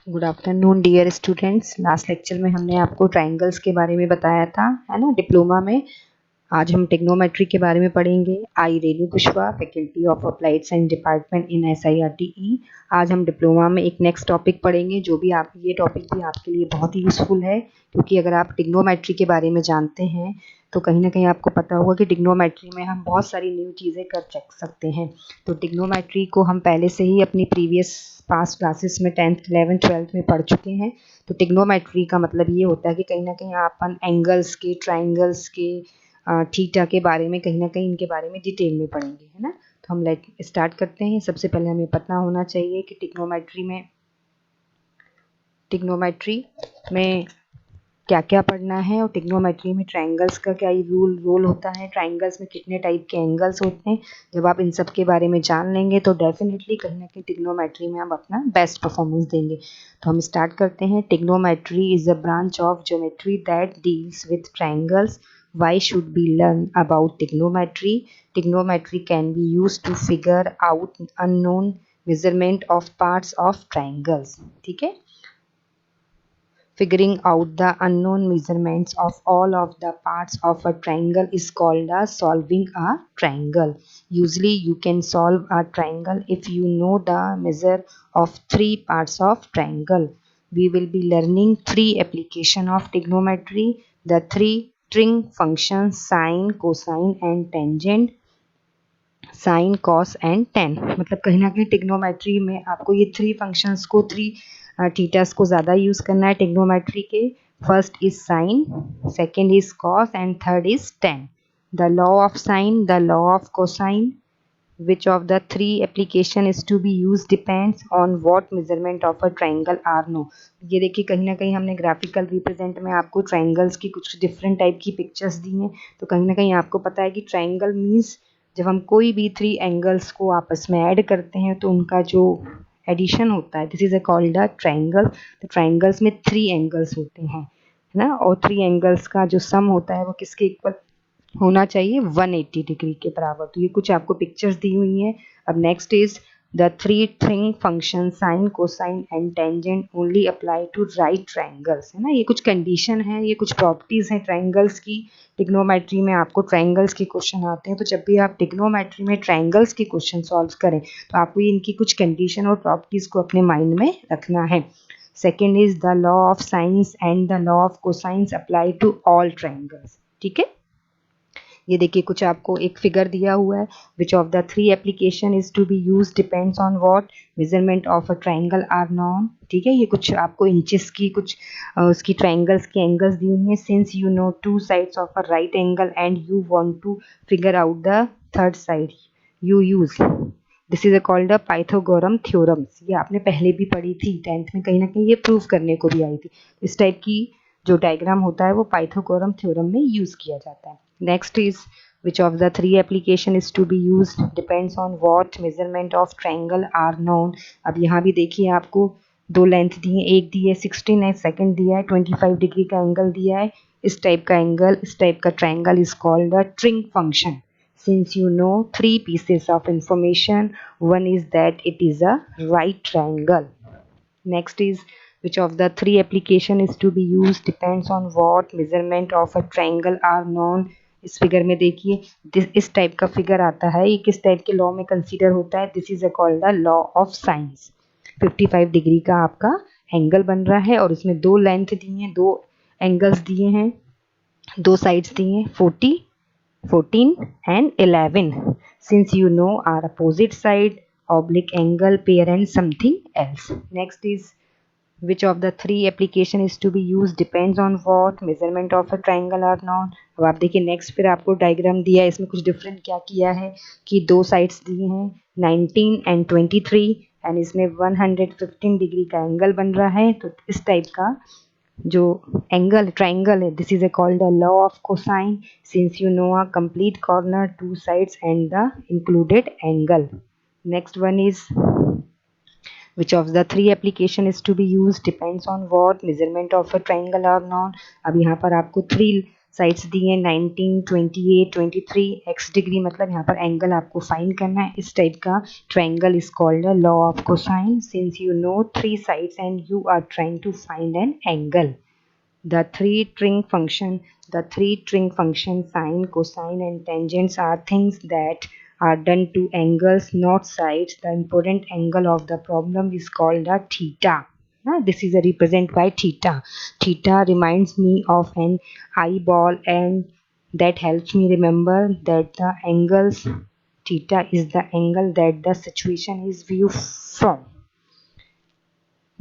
Good afternoon dear students. Last lecture में हमने आपको ट्राइंगल्स के बारे में बताया था, है ना, डिप्लोमा में। आज हम टेक्नोमेट्री के बारे में पढ़ेंगे। I Renu Pushpa, faculty of applied science department in SIRTE। आज हम डिप्लोमा में एक नेक्स्ट टॉपिक पढ़ेंगे, जो भी आप ये टॉपिक भी आपके लिए बहुत ही यूज़फुल है, क्योंकि अगर आप टेक्नोमेट्री के बारे में जानते हैं तो कहीं ना कहीं आपको पता होगा कि टिग्नोमेट्री में हम बहुत सारी न्यू चीज़ें कर सकते हैं। तो टिग्नोमेट्री को हम पहले से ही अपनी प्रीवियस पास क्लासेस में 10th 11th 12th में पढ़ चुके हैं। तो टिग्नोमेट्री का मतलब ये होता है कि कहीं ना कहीं अपन एंगल्स के, ट्राइंगल्स के, थीटा के बारे में कहीं ना कहीं इनके बारे में डिटेल में पढ़ेंगे, है ना। तो हम स्टार्ट करते हैं। सबसे पहले हमें पता होना चाहिए कि टिग्नोमेट्री में क्या क्या पढ़ना है, और टिग्नोमेट्री में ट्रायंगल्स का क्या रोल होता है, ट्रायंगल्स में कितने टाइप के एंगल्स होते हैं। जब आप इन सब के बारे में जान लेंगे तो डेफिनेटली कहीं ना कहीं टिग्नोमेट्री में हम अपना बेस्ट परफॉर्मेंस देंगे। तो हम स्टार्ट करते हैं। Trigonometry is a branch of geometry that deals with triangles. Why should we learn about trigonometry? Trigonometry can be used to figure out unknown measurement of parts of triangles. ठीक है। Figuring out the unknown measurements of all of the parts of a triangle is called as solving a triangle. Usually you can solve a triangle if you know the measure of three parts of triangle. We will be learning three application of trigonometry, the three trig functions sine, cosine and tangent, sine cos and ten. मतलब कहीं ना कहीं trigonometry में आपको ये three functions को, three थीटास को ज़्यादा यूज़ करना है टिग्नोमेट्री के। First is sine, second is cos and third is ten. The law of sine, the law of cosine, which of the three application is to be used depends on what measurement of a triangle are known। ये देखिए कहीं ना कहीं हमने graphical represent में आपको triangles की कुछ डिफरेंट टाइप की पिक्चर्स दी हैं। तो कहीं ना कहीं आपको पता है कि ट्राइंगल मीन्स जब हम कोई भी थ्री एंगल्स को आपस में ऐड करते हैं तो उनका जो एडिशन होता है, this is a called a triangle. तो ट्राइंगल्स में थ्री एंगल्स होते हैं, है ना, और थ्री एंगल्स का जो सम होता है वो किसके इक्वल होना चाहिए, 180 डिग्री के बराबर। तो ये कुछ आपको पिक्चर्स दी हुई हैं। अब next is the three trig function sine, cosine and tangent only apply to right triangles, है ना। ये कुछ कंडीशन है, ये कुछ प्रॉपर्टीज हैं ट्राइंगल्स की। टिग्नोमेट्री में आपको ट्राइंगल्स के क्वेश्चन आते हैं, तो जब भी आप टिग्नोमेट्री में ट्राइंगल्स के क्वेश्चन सॉल्व करें तो आपको इनकी कुछ कंडीशन और प्रॉपर्टीज को अपने माइंड में रखना है। Second is the law of sines and the law of cosines apply to all triangles. ठीक है। ये देखिए कुछ आपको एक फिगर दिया हुआ है। Which of the three application is to be use depends on what measurement of a triangle are known. ठीक है। ये कुछ आपको इंचेस की कुछ उसकी ट्राइंगल्स की एंगल्स दी हुई हैं। Since you know two sides of a right angle and you want to figure out the third side, you use this is called a Pythagorean theorems. ये आपने पहले भी पढ़ी थी 10th में, कहीं ना कहीं ये प्रूव करने को भी आई थी। इस टाइप की जो डायग्राम होता है वो पाइथागोरम थ्योरम में यूज किया जाता है। Next is which of the three application is to be used depends on what measurement of triangle are known। अब यहाँ भी देखिए आपको दो लेंथ दी है, एक दी है 16 है, सेकंड दिया है 25 डिग्री का एंगल दिया है। इस टाइप का एंगल, इस टाइप का triangle is called a trig function। Since you know three pieces of information, one is that it is a right triangle। Next is which of the three application is to be used depends on what measurement of a triangle are known। इस figure में देखिए इस type का figure आता है, ये किस type के लॉ में कंसीडर होता है, this is called the law of science. 55 degree का आपका एंगल बन रहा है और इसमें दो लेंथ दी हैं, दो एंगल्स दिए हैं, दो साइड्स दिए हैं 40, 14 and 11। Since you know our opposite side, oblique angle, pair and something else। Next is which of the three application is to be used depends on what measurement of a triangle are known। अब आप देखिए next फिर आपको diagram दिया है, इसमें कुछ different क्या किया है कि दो साइड्स दिए हैं 19 एंड 23 एंड इसमें 115 डिग्री का एंगल बन रहा है। तो इस टाइप का जो एंगल ट्राइंगल है, this is called the law of cosine. Since you no a complete corner, two sides and the included angle. Next one is which of the three application is to be used depends on what measurement of a triangle are known। अब यहाँ पर आपको three sides दी हैं 19, 28, 23 x degree, मतलब यहाँ पर angle आपको find करना है। इस टाइप का triangle is called the law of cosine since you know three sides and you are trying to find an angle. The three trig function sine, cosine and tangents are things that are done to angles, not sides. The important angle of the problem is called the theta. This is represented by theta. Theta reminds me of an eyeball, and that helps me remember that the angles theta is the angle that the situation is viewed from.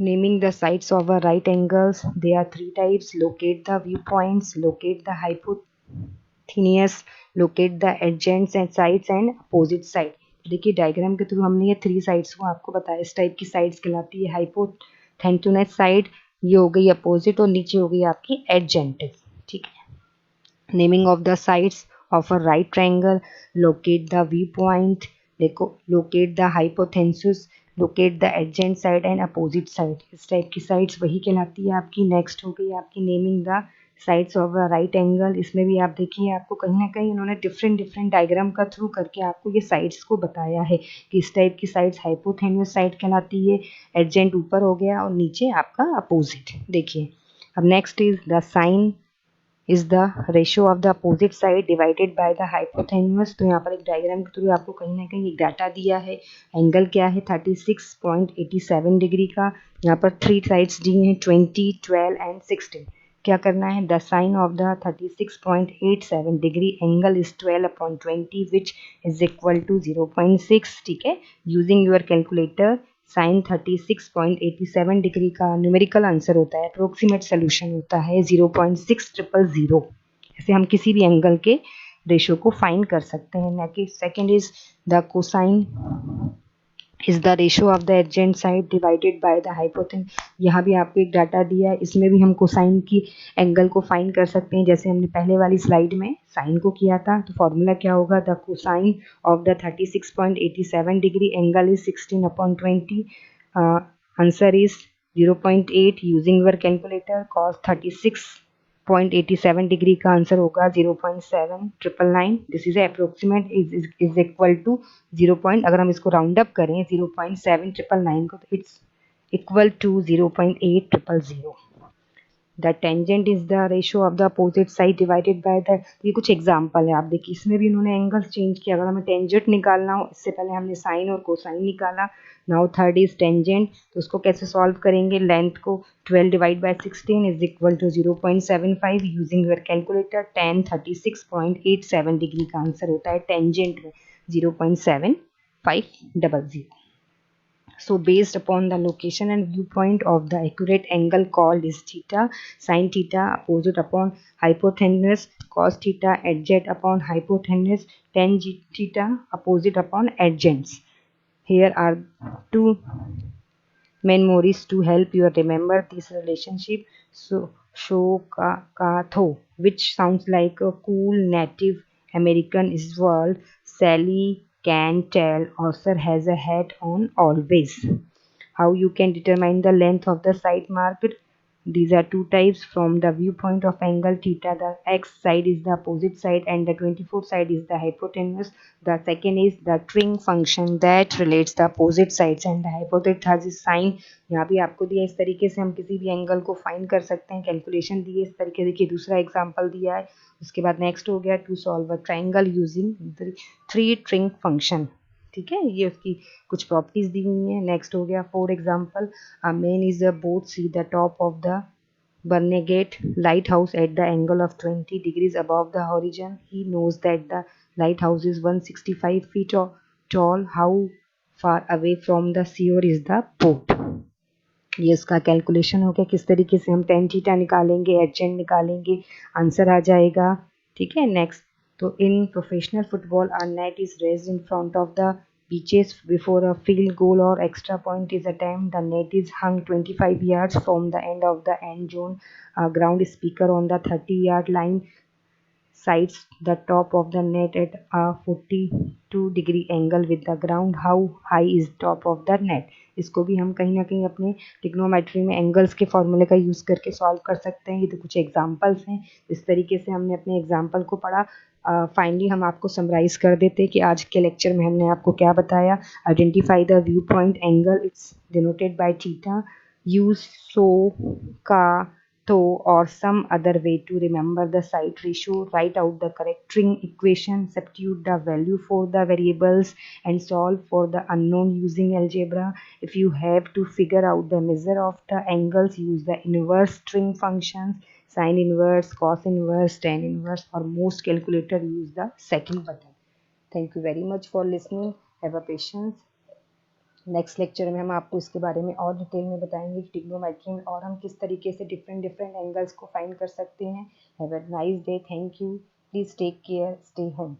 Naming the sides of a right angles, there are three types: locate the viewpoints, locate the hypotenuse, locate the adjacent and sides and opposite side. देखिए diagram के through हमने ये three sides को आपको बताया। इस type की sides कहलाती है हाइपोथेन्यूस साइड, ये हो गई अपोजिट और नीचे हो गई आपकी एडजेंट। ठीक है। Naming of the sides of a right triangle, locate the viewpoint, locate the hypotenuse, locate the adjacent side and opposite side। इस टाइप की साइड्स वही कहलाती है आपकी। नेक्स्ट हो गई आपकी naming the sides of a right angle. इसमें भी आप देखिए आपको कहीं ना कहीं इन्होंने डिफरेंट डायग्राम का थ्रू करके आपको ये साइड्स को बताया है कि इस टाइप की साइड्स हाइपोथेन्यूस साइड कहलाती है, एडजेंट ऊपर हो गया और नीचे आपका अपोजिट। देखिए अब next is the sine is the ratio of the opposite side divided by the hypotenuse। तो यहाँ पर एक डायग्राम के थ्रू आपको कहीं ना कहीं एक डाटा दिया है। एंगल क्या है 36.87 डिग्री का। यहाँ पर थ्री साइड्स दी हैं 20, 12 एंड 16। क्या करना है, the sine of the 36.87 degree angle is 12/20 which is equal to 0.6। ठीक है, using your calculator sine 36.87 degree का न्यूमेरिकल आंसर होता है, अप्रोक्सीमेट सोल्यूशन होता है 0.6000। ऐसे हम किसी भी एंगल के रेशियो को फाइंड कर सकते हैं। Next second is the cosine is the ratio of the adjacent side divided by the hypotenuse. यहाँ भी आपको एक डाटा दिया है, इसमें भी हम कोसाइन की एंगल को फाइंड कर सकते हैं जैसे हमने पहले वाली स्लाइड में साइन को किया था। तो फॉर्मूला क्या होगा, the cosine of the 36.87 degree angle is 16/20। Answer is 0.8। Using your calculator cos 36.87 degree का आंसर होगा 0.7999। This is approximate is equal to 0. अगर हम इसको राउंड अप करें 0.7999 को तो it's equal to 0.8000। The tangent is the ratio of the opposite side divided by the. ये कुछ एग्जांपल है, आप देखिए इसमें भी उन्होंने एंगल्स चेंज किया। अगर हमें टेंजेंट निकालना हो, इससे पहले हमने साइन और कोसाइन निकाला, नाउ थर्ड इज टेंजेंट। तो उसको कैसे सॉल्व करेंगे, लेंथ को 12 divide by 16 is equal to 0.75। Using your calculator tan 36.87 degree का आंसर होता है टेंजेंट में 0.7500। So based upon the location and viewpoint of the accurate angle called is theta, sin theta opposite upon hypotenuse, cos theta adjacent upon hypotenuse, tan theta opposite upon adjacents. Here are two memories to help you remember this relationship. So Shokatho, which sounds like a cool Native American, is world. Sally can tell Arthur has a hat on always. How you can determine the length of the side marked? These are two types from the viewpoint of angle theta. The x side is the opposite side and the 24 side is the hypotenuse. The second is the trig function that relates the opposite sides and the hypotenuse. Third is sine। यहाँ भी आपको दिया, इस तरीके से हम किसी भी एंगल को फाइंड कर सकते हैं। कैलकुलेशन दी है इस तरीके। देखिए दूसरा एग्जांपल दिया है। उसके बाद नेक्स्ट हो गया to solve a triangle using three trig function. ठीक है, ये उसकी कुछ प्रॉपर्टीज दी हुई हैं। नेक्स्ट हो गया for example, a man is a boat see the top of the Barnegat lighthouse at the angle of 20 degrees above the horizon. He knows that the lighthouse is 165 feet tall. How far away from the shore is the boat? ये उसका calculation हो गया। किस तरीके से हम tan theta निकालेंगे, एडजेंट निकालेंगे, आंसर आ जाएगा। ठीक है, नेक्स्ट तो in professional football are net is raised in front of the beaches before a field goal or extra point is attempted. The net is hung 25 yards from the end of the end zone. A ground speaker on the 30-yard line sides the top of the net at a 42-degree angle with the ground. How high is top of the net? इसको भी हम कहीं ना कहीं अपने trigonometry में angles के फॉर्मूले का यूज़ करके सॉल्व कर सकते हैं। ये तो कुछ एग्जांपल्स हैं। इस तरीके से हमने अपने एग्जांपल को पढ़ा। फाइनली हम आपको समराइज कर देते कि आज के लेक्चर में हमने आपको क्या बताया। Identify the view point angle, it's denoted by theta. Use so का तो or some other way to remember the site ratio. Write out the correct string equation, substitute the value for the variables and solve for the unknown using algebra. If you have to figure out the measure of the angles, use the inverse string functions, sine inverse, cos inverse, tan inverse, or most calculator use the second button. Thank you very much for listening. Have a patience. Next lecture में हम आपको इसके बारे में और detail में बताएंगे कि ट्रिग्नोमेट्री में और हम किस तरीके से डिफरेंट डिफरेंट एंगल्स को फाइंड कर सकते हैं। Have a nice day. Thank you. Please take care. Stay home.